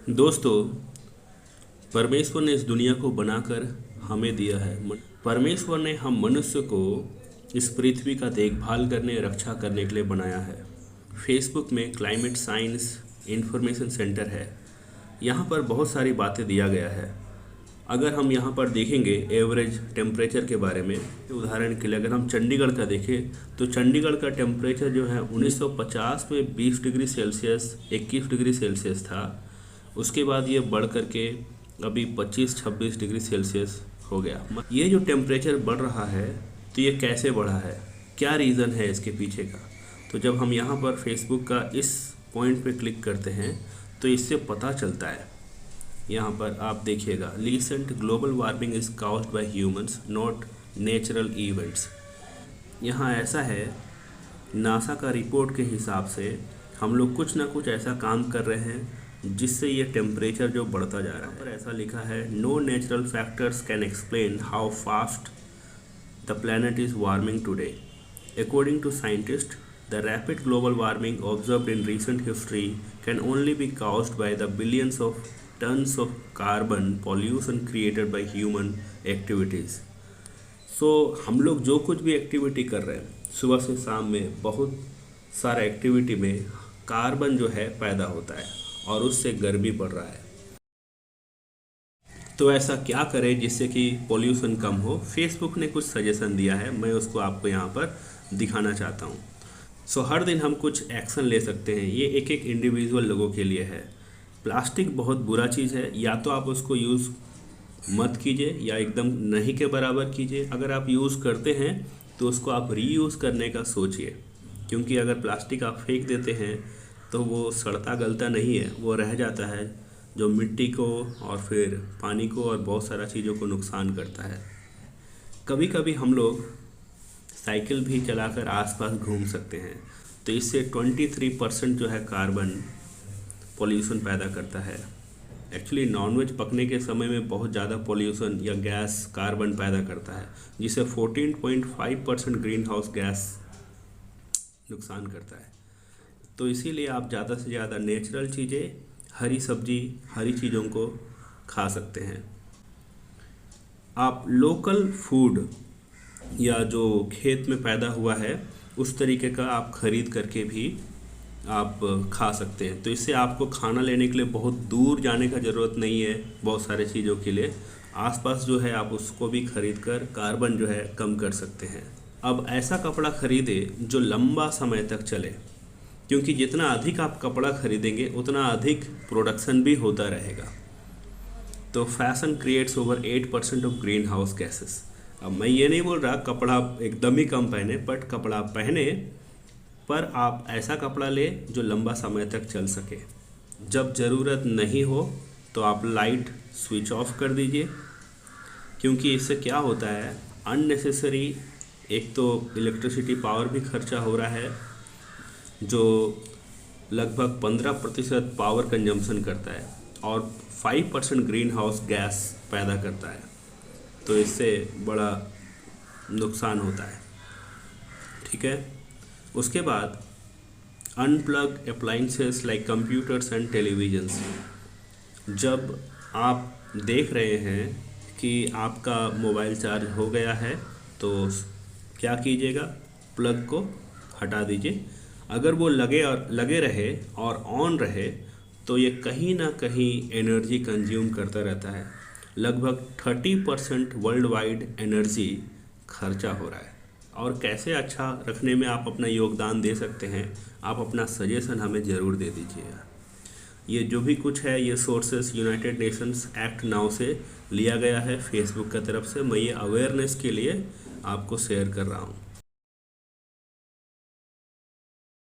दोस्तों, परमेश्वर ने इस दुनिया को बनाकर हमें दिया है। परमेश्वर ने हम मनुष्य को इस पृथ्वी का देखभाल करने रक्षा करने के लिए बनाया है। फेसबुक में क्लाइमेट साइंस इंफॉर्मेशन सेंटर है। यहाँ पर बहुत सारी बातें दिया गया है। अगर हम यहाँ पर देखेंगे एवरेज टेम्परेचर के बारे में, उदाहरण के लिए अगर हम चंडीगढ़ का देखें तो चंडीगढ़ का टेम्परेचर जो है 1950 में 20 डिग्री सेल्सियस 21 डिग्री सेल्सियस था। उसके बाद ये बढ़ करके अभी 25-26 डिग्री सेल्सियस हो गया। ये जो टेम्परेचर बढ़ रहा है तो ये कैसे बढ़ा है, क्या रीज़न है इसके पीछे का। तो जब हम यहाँ पर फेसबुक का इस पॉइंट पे क्लिक करते हैं तो इससे पता चलता है। यहाँ पर आप देखिएगा, recent global warming is caused bye humans not natural events. यहाँ ऐसा है, नासा का रिपोर्ट के हिसाब से हम लोग कुछ ना कुछ ऐसा काम कर रहे हैं जिससे ये टेम्परेचर जो बढ़ता जा रहा है। पर ऐसा लिखा है, no natural factors can explain how fast the planet is warming today. According to scientist, the rapid global warming observed in recent history can only be caused by the billions of tons of carbon pollution created by human activities. So हम लोग जो कुछ भी activity कर रहे हैं सुबह से शाम में, बहुत सारा एक्टिविटी में कार्बन जो है पैदा होता है और उससे गर्मी बढ़ रहा है। तो ऐसा क्या करें जिससे कि पोल्यूशन कम हो। फेसबुक ने कुछ सजेशन दिया है, मैं उसको आपको यहाँ पर दिखाना चाहता हूँ। हर दिन हम कुछ एक्शन ले सकते हैं। ये एक एक इंडिविजुअल लोगों के लिए है। प्लास्टिक बहुत बुरा चीज़ है, या तो आप उसको यूज़ मत कीजिए या एकदम नहीं के बराबर कीजिए। अगर आप यूज़ करते हैं तो उसको आप रीयूज़ करने का सोचिए, क्योंकि अगर प्लास्टिक आप फेंक देते हैं तो वो सड़ता गलता नहीं है, वो रह जाता है जो मिट्टी को और फिर पानी को और बहुत सारा चीज़ों को नुकसान करता है। कभी कभी हम लोग साइकिल भी चलाकर आसपास घूम सकते हैं, तो इससे 23% जो है कार्बन पोल्यूशन पैदा करता है। एक्चुअली नॉनवेज पकने के समय में बहुत ज़्यादा पोल्यूशन या गैस कार्बन पैदा करता है, जिसे 14.5% ग्रीन हाउस गैस नुकसान करता है। तो इसीलिए आप ज़्यादा से ज़्यादा नेचुरल चीज़ें, हरी सब्जी, हरी चीज़ों को खा सकते हैं। आप लोकल फूड या जो खेत में पैदा हुआ है उस तरीके का आप खरीद करके भी आप खा सकते हैं। तो इससे आपको खाना लेने के लिए बहुत दूर जाने का ज़रूरत नहीं है। बहुत सारे चीज़ों के लिए आसपास जो है आप उसको भी खरीद कर कार्बन जो है कम कर सकते हैं। अब ऐसा कपड़ा खरीदें जो लंबा समय तक चले, क्योंकि जितना अधिक आप कपड़ा खरीदेंगे उतना अधिक प्रोडक्शन भी होता रहेगा। तो fashion creates over 8% of green house gases. अब मैं ये नहीं बोल रहा कपड़ा एकदम ही कम पहने, बट कपड़ा पहने, पर आप ऐसा कपड़ा ले जो लंबा समय तक चल सके। जब ज़रूरत नहीं हो तो आप लाइट स्विच ऑफ कर दीजिए, क्योंकि इससे क्या होता है, अननेसेसरी एक तो इलेक्ट्रिसिटी पावर भी खर्चा हो रहा है जो लगभग 15% पावर कंजम्पशन करता है और 5% ग्रीन हाउस गैस पैदा करता है। तो इससे बड़ा नुकसान होता है। ठीक है। उसके बाद unplug appliances like computers and televisions. जब आप देख रहे हैं कि आपका मोबाइल चार्ज हो गया है तो क्या कीजिएगा, प्लग को हटा दीजिए। अगर वो लगे रहे और ऑन रहे तो ये कहीं ना कहीं एनर्जी कंज्यूम करता रहता है। लगभग 30% वर्ल्ड वाइड एनर्जी खर्चा हो रहा है। और कैसे अच्छा रखने में आप अपना योगदान दे सकते हैं, आप अपना सजेशन हमें ज़रूर दे दीजिएगा। ये जो भी कुछ है ये sources United Nations act now से लिया गया है फेसबुक की तरफ से। मैं ये अवेयरनेस के लिए आपको शेयर कर रहा हूँ।